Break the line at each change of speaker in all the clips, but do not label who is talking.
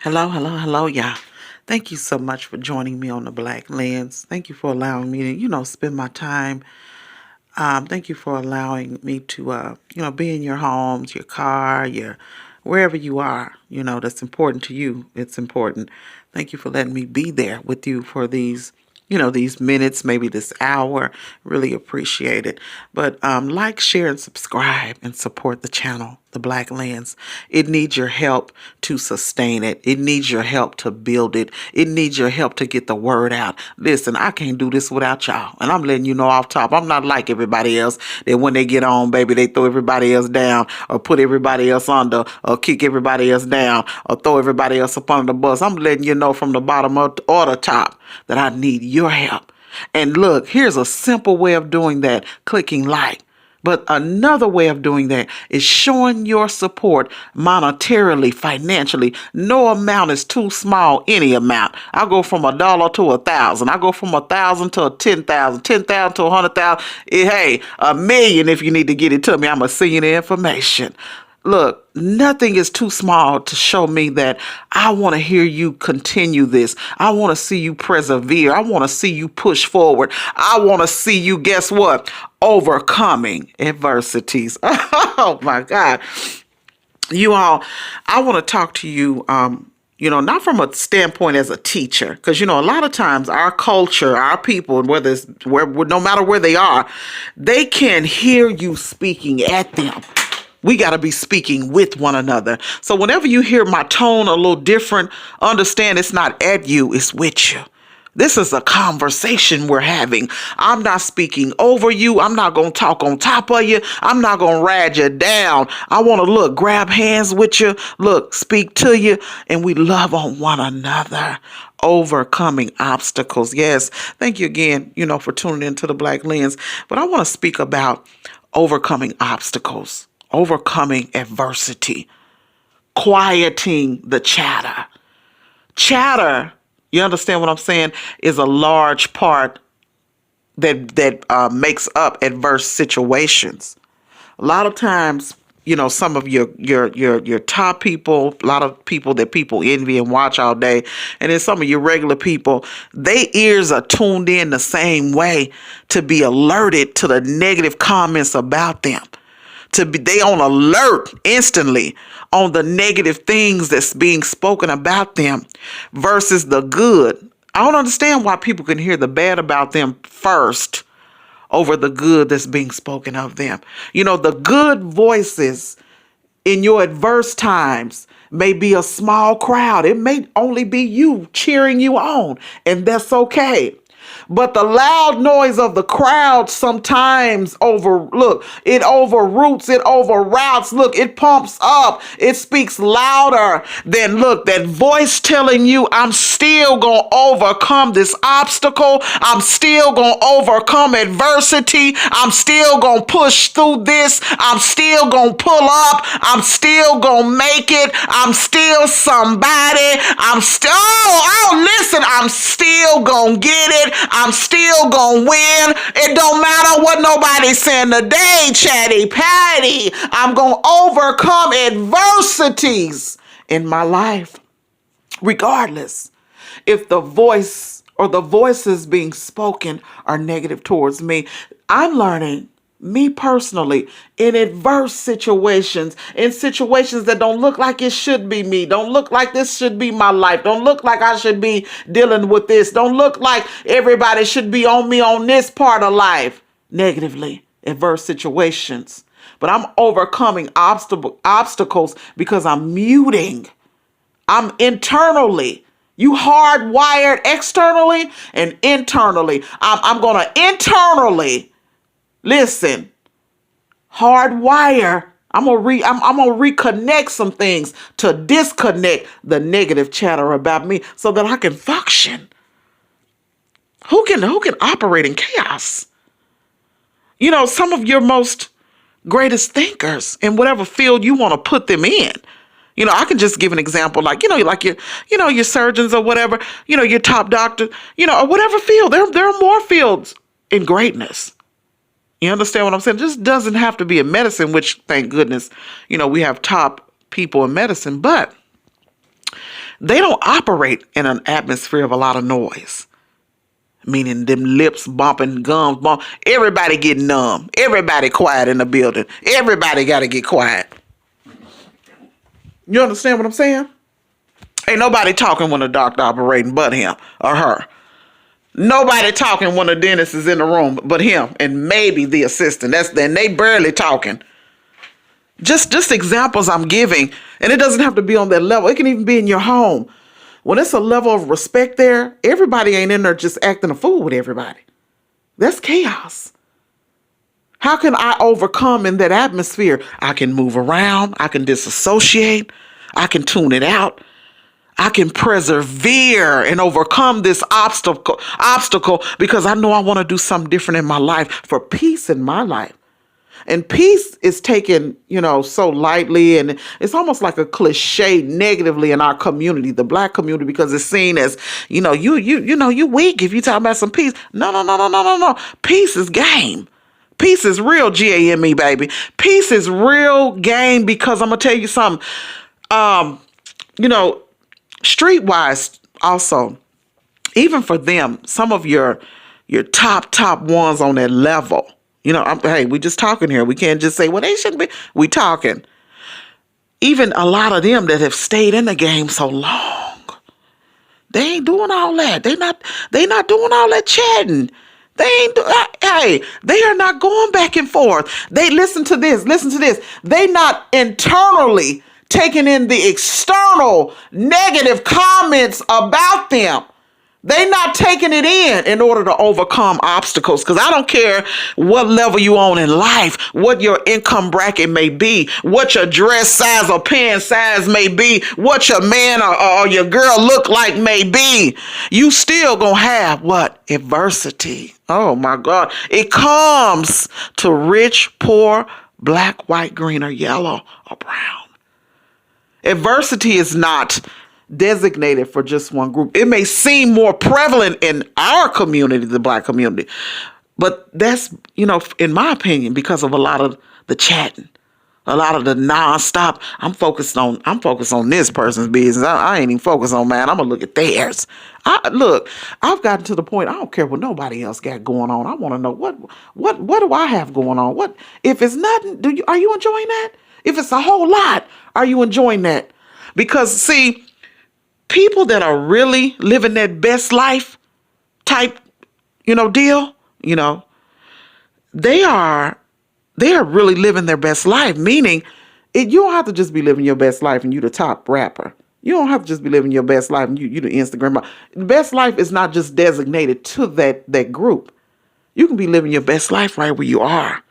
Hello, y'all. Thank you so much for joining me on the Black Lens. Thank you for allowing me to, spend my time. Thank you for allowing me to, be in your homes, your car, wherever you are, that's important to you. It's important. Thank you for letting me be there with you for these minutes, maybe this hour. Really appreciate it. But like, share, and subscribe and support the channel, The Black Lens. It needs your help to sustain it. It needs your help to build it. It needs your help to get the word out. Listen, I can't do this without y'all. And I'm letting you know off top, I'm not like everybody else that when they get on, baby, they throw everybody else down or put everybody else under or kick everybody else down or throw everybody else up under the bus. I'm letting you know from the bottom or the top that I need your help. And look, here's a simple way of doing that, clicking like. But another way of doing that is showing your support monetarily, financially. No amount is too small, any amount. I go from $1 to 1,000. I go from 1,000 to 10,000, 10,000 to 100,000. Hey, 1,000,000 if you need to get it to me. I'm going to send you the information. Look, nothing is too small to show me that I want to hear you continue this. I want to see you persevere. I want to see you push forward. I want to see you, guess what? Overcoming adversities. Oh my God. You all, I want to talk to you, not from a standpoint as a teacher, because, a lot of times our culture, our people, no matter where they are, they can hear you speaking at them. We got to be speaking with one another. So whenever you hear my tone a little different, understand it's not at you, it's with you. This is a conversation we're having. I'm not speaking over you. I'm not going to talk on top of you. I'm not going to ride you down. I want to grab hands with you, speak to you, and we love on one another. Overcoming obstacles. Yes. Thank you again, for tuning into the Black Lens. But I want to speak about overcoming obstacles. Overcoming adversity, quieting the chatter. Chatter, you understand what I'm saying, is a large part that makes up adverse situations. A lot of times, some of your top people, a lot of people that people envy and watch all day, and then some of your regular people, their ears are tuned in the same way to be alerted to the negative comments about them. They on alert instantly on the negative things that's being spoken about them versus the good. I don't understand why people can hear the bad about them first over the good that's being spoken of them. The good voices in your adverse times may be a small crowd. It may only be you cheering you on, and that's okay. But the loud noise of the crowd sometimes it overroots, it overroutes. It pumps up. It speaks louder than, that voice telling you, I'm still going to overcome this obstacle. I'm still going to overcome adversity. I'm still going to push through this. I'm still going to pull up. I'm still going to make it. I'm still somebody. I'm still going to get it. I'm still gonna win. It don't matter what nobody's saying today, Chatty, Patty. I'm gonna overcome adversities in my life, regardless if the voice or the voices being spoken are negative towards me. I'm learning, me personally, in adverse situations, in situations that don't look like it should be me, don't look like this should be my life, don't look like I should be dealing with this, don't look like everybody should be on me on this part of life, negatively, adverse situations. But I'm overcoming obstacles because I'm muting. I'm internally. You hardwired externally and internally. I'm going to internally, listen, hardwire. I'm gonna reconnect some things to disconnect the negative chatter about me so that I can function. Who can operate in chaos? Some of your most greatest thinkers in whatever field you want to put them in. I can just give an example, like your surgeons or whatever, your top doctor, or whatever field. There are more fields in greatness. You understand what I'm saying? It just doesn't have to be in medicine, which, thank goodness, we have top people in medicine. But they don't operate in an atmosphere of a lot of noise. Meaning them lips bumping, gums bump. Everybody get numb. Everybody quiet in the building. Everybody got to get quiet. You understand what I'm saying? Ain't nobody talking when the doctor operating but him or her. Nobody talking when the dentist is in the room but him and maybe the assistant. Then they barely talking. Just examples I'm giving, and it doesn't have to be on that level. It can even be in your home. When it's a level of respect there, everybody ain't in there just acting a fool with everybody. That's chaos. How can I overcome in that atmosphere? I can move around. I can disassociate. I can tune it out. I can persevere and overcome this obstacle because I know I want to do something different in my life for peace in my life. And peace is taken, so lightly, and it's almost like a cliche negatively in our community, the Black community, because it's seen as, you weak if you talk about some peace. No. Peace is game. Peace is real, GAME, baby. Peace is real game because I'm gonna tell you something. Streetwise also, even for them, some of your top ones on that level. Hey, we just talking here. We can't just say, well, they shouldn't be. We talking. Even a lot of them that have stayed in the game so long, they ain't doing all that. They not doing all that chatting. They are not going back and forth. They listen to this. They not internally taking in the external negative comments about them. They not taking it in order to overcome obstacles. Because I don't care what level you on in life, what your income bracket may be, what your dress size or pants size may be, what your man or your girl look like may be. You still gonna have what? Adversity. Oh my God. It comes to rich, poor, black, white, green, or yellow, or brown. Adversity is not designated for just one group. It may seem more prevalent in our community, the Black community, but that's, in my opinion, because of a lot of the chatting, a lot of the nonstop. I'm focused on this person's business. I ain't even focused on mine. I'm gonna look at theirs. I've gotten to the point I don't care what nobody else got going on. I want to know what do I have going on? What if it's nothing? Are you enjoying that? If it's a whole lot, are you enjoying that? Because see, people that are really living that best life type, deal, they are really living their best life. Meaning, you don't have to just be living your best life and you the top rapper. You don't have to just be living your best life and you the Instagram. The best life is not just designated to that group. You can be living your best life right where you are.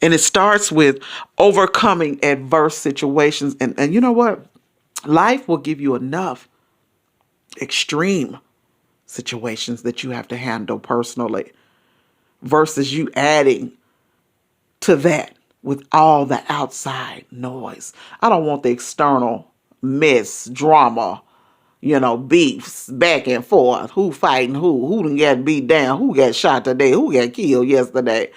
And it starts with overcoming adverse situations. And you know what? Life will give you enough extreme situations that you have to handle personally versus you adding to that with all the outside noise. I don't want the external mess, drama, beefs back and forth. Who fighting who done got beat down, who got shot today, who got killed yesterday,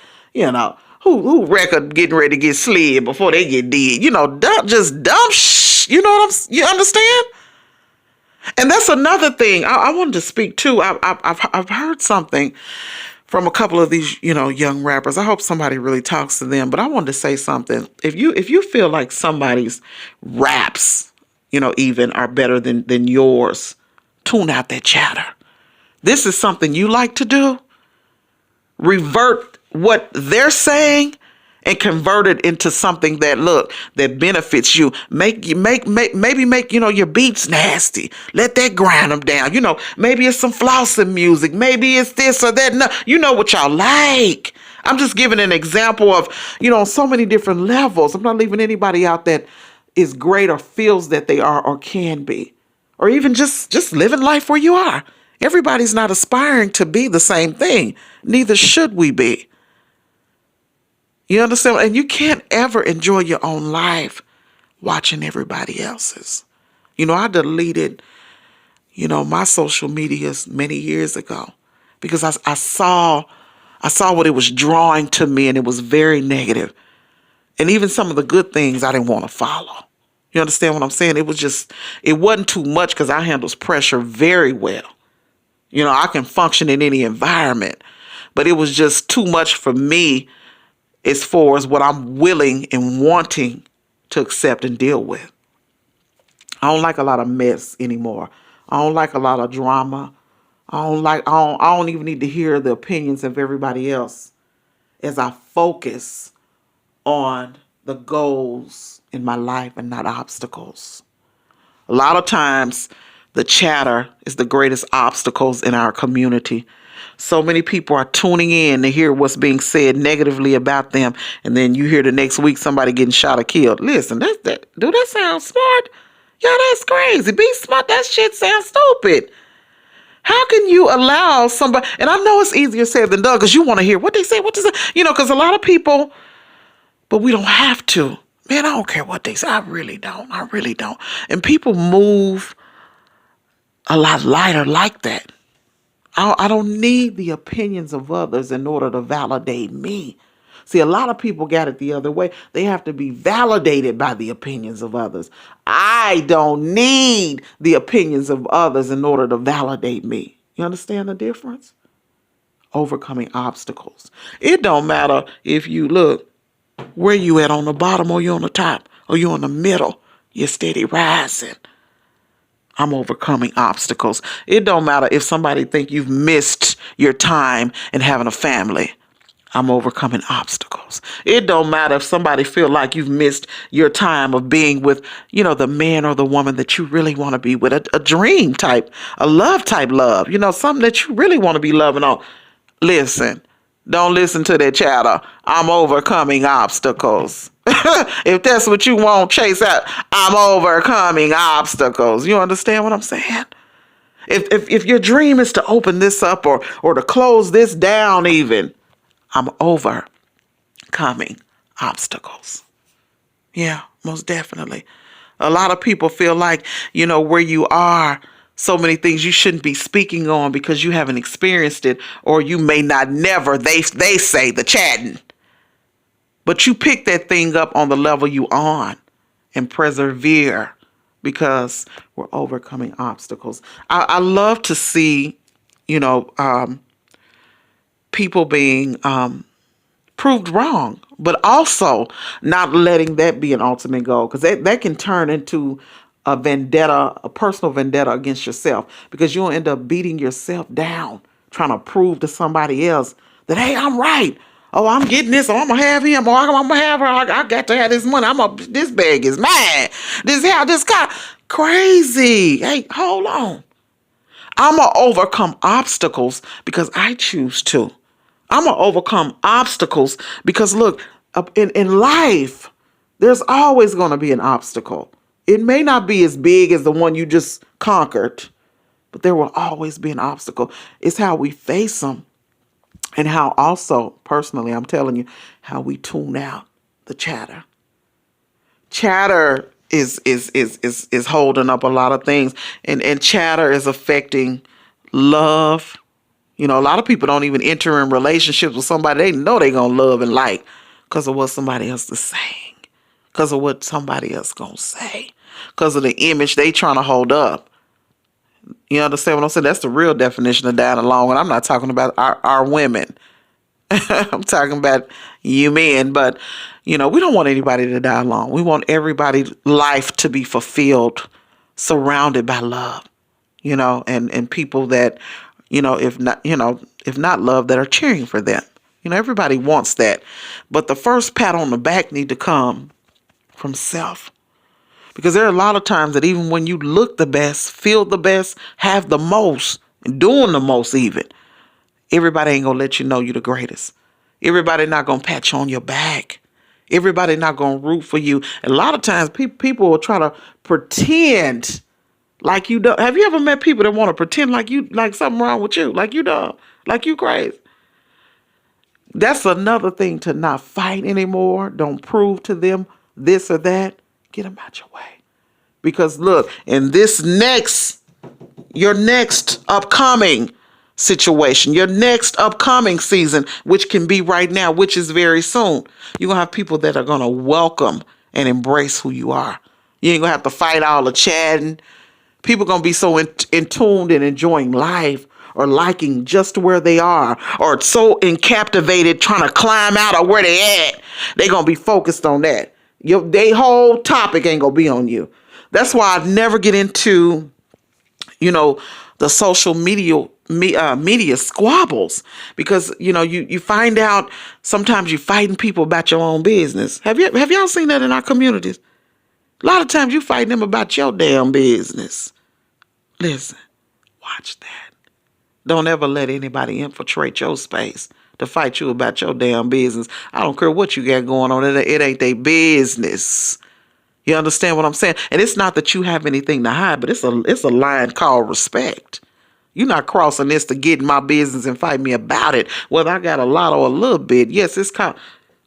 who record getting ready to get slid before they get dead. Dumb shh. You understand? And that's another thing I wanted to speak to. I've heard something from a couple of these, young rappers. I hope somebody really talks to them. But I wanted to say something. If you feel like somebody's raps, even are better than yours, tune out that chatter. This is something you like to do. Revert what they're saying and convert it into something that benefits you. Maybe make your beats nasty. Let that grind them down. Maybe it's some flossing music. Maybe it's this or that. No, you know what y'all like. I'm just giving an example of, on so many different levels. I'm not leaving anybody out that is great or feels that they are or can be. Or even just living life where you are. Everybody's not aspiring to be the same thing. Neither should we be. You understand? And you can't ever enjoy your own life watching everybody else's. I deleted, my social medias many years ago because I saw what it was drawing to me, and it was very negative. And even some of the good things I didn't want to follow. You understand what I'm saying? It wasn't too much because I handles pressure very well. I can function in any environment, but it was just too much for me as far as what I'm willing and wanting to accept and deal with. I don't like a lot of mess anymore. I don't like a lot of drama. I don't even need to hear the opinions of everybody else as I focus on the goals in my life and not obstacles. A lot of times, the chatter is the greatest obstacles in our community. So many people are tuning in to hear what's being said negatively about them, and then you hear the next week somebody getting shot or killed. Listen, do that sound smart? Yeah, that's crazy. Be smart. That shit sounds stupid. How can you allow somebody, and I know it's easier said than done because you want to hear what they say, because a lot of people, but we don't have to. Man, I don't care what they say. I really don't. And people move a lot lighter like that. I don't need the opinions of others in order to validate me. See, a lot of people got it the other way. They have to be validated by the opinions of others. I don't need the opinions of others in order to validate me. You understand the difference? Overcoming obstacles. It don't matter if you look where you at, on the bottom or you on the top or you in the middle. You're steady rising. I'm overcoming obstacles. It don't matter if somebody think you've missed your time in having a family. I'm overcoming obstacles. It don't matter if somebody feel like you've missed your time of being with, the man or the woman that you really want to be with, a dream type, a love type love, something that you really want to be loving on. Listen, don't listen to that chatter. I'm overcoming obstacles. If that's what you want, chase out. I'm overcoming obstacles. You understand what I'm saying? If your dream is to open this up or to close this down even, I'm overcoming obstacles. Yeah, most definitely. A lot of people feel like, where you are, so many things you shouldn't be speaking on because you haven't experienced it, or you may not never, they say, the chatting. But you pick that thing up on the level you on and persevere because we're overcoming obstacles. I love to see, people being proved wrong, but also not letting that be an ultimate goal, because that can turn into a vendetta, a personal vendetta against yourself, because you'll end up beating yourself down, trying to prove to somebody else that, hey, I'm right. Oh, I'm getting this, or I'm going to have him, or I'm going to have her. I got to have this money. This bag is mine. This car. Crazy. Hey, hold on. I'm going to overcome obstacles because I choose to. I'm going to overcome obstacles because, look, in life, there's always going to be an obstacle. It may not be as big as the one you just conquered, but there will always be an obstacle. It's how we face them, and how also, personally, I'm telling you, how we tune out the chatter. Chatter is holding up a lot of things, and chatter is affecting love. A lot of people don't even enter in relationships with somebody they know they're going to love and like because of what somebody else is saying, because of what somebody else going to say, because of the image they trying to hold up. You understand what I'm saying? That's the real definition of dying alone. And I'm not talking about our women. I'm talking about you men. But, we don't want anybody to die alone. We want everybody's life to be fulfilled, surrounded by love, and people that, if not love, that are cheering for them. Everybody wants that. But the first pat on the back need to come from self. Because there are a lot of times that even when you look the best, feel the best, have the most, and doing the most even, everybody ain't going to let you know you're the greatest. Everybody not going to pat you on your back. Everybody not going to root for you. And a lot of times people will try to pretend like you don't. Have you ever met people that want to pretend like something wrong with you? Like you don't. Like you crazy. That's another thing to not fight anymore. Don't prove to them this or that. Get them out your way. Because look, in your next upcoming situation, your next upcoming season, which can be right now, which is very soon, you're going to have people that are going to welcome and embrace who you are. You ain't gonna have to fight all the chatting. People gonna be so in tuned and enjoying life, or liking just where they are, or so captivated trying to climb out of where they at. They gonna be focused on that. They whole topic ain't gonna be on you. That's why I never get into, the social media squabbles, because you find out sometimes you fighting people about your own business. Have y'all seen that in our communities? A lot of times you fighting them about your damn business. Listen, watch that. Don't ever let anybody infiltrate your space to fight you about your damn business. I don't care what you got going on. It ain't their business. You understand what I'm saying? And it's not that you have anything to hide, but it's a line called respect. You're not crossing this to get in my business and fight me about it, whether I got a lot or a little bit. Yes, it's called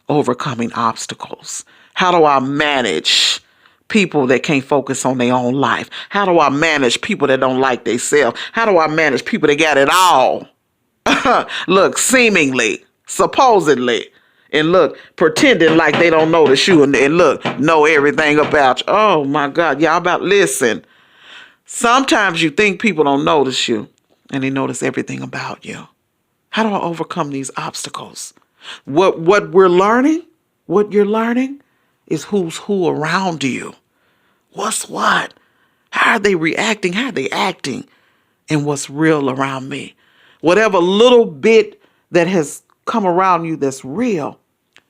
overcoming obstacles. How do I manage people that can't focus on their own life? How do I manage people that don't like themselves? How do I manage people that got it all? Look, seemingly, supposedly, and look, pretending like they don't notice you, and look, know everything about you. Oh my God, listen. Sometimes you think people don't notice you, and they notice everything about you. How do I overcome these obstacles? What you're learning is who's who around you. What's what? How are they reacting? How are they acting? And what's real around me? Whatever little bit that has come around you that's real,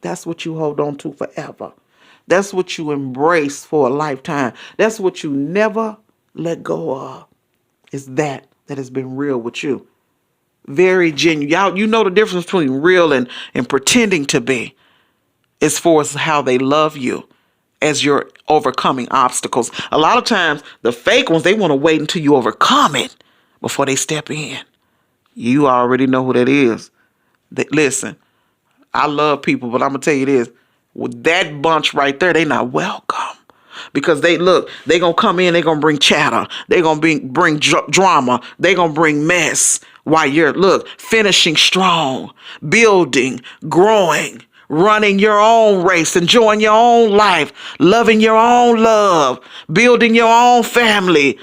that's what you hold on to forever. That's what you embrace for a lifetime. That's what you never let go of. Is that has been real with you. Very genuine. Y'all, you know the difference between real and pretending to be, as far as how they love you as you're overcoming obstacles. A lot of times, the fake ones, they want to wait until you overcome it before they step in. You already know who that is. Listen, I love people, but I'm going to tell you this. With that bunch right there, they not welcome. Because they going to come in, they going to bring chatter. They going to bring drama. They going to bring mess while you're, finishing strong, building, growing, running your own race, enjoying your own life, loving your own love, building your own family,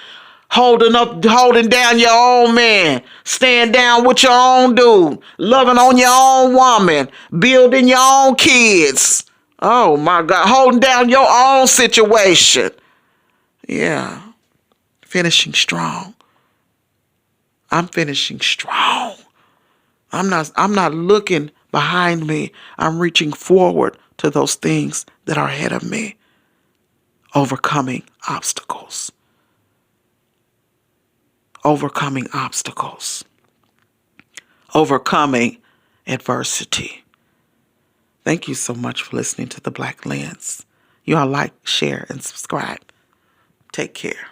holding down your own man, stand down with your own dude, loving on your own woman, building your own kids. Oh my God, holding down your own situation. Yeah, finishing strong. I'm finishing strong. I'm not looking behind me. I'm reaching forward to those things that are ahead of me. Overcoming obstacles. Overcoming obstacles. Overcoming adversity. Thank you so much for listening to The Black Lens. You all like, share, and subscribe. Take care.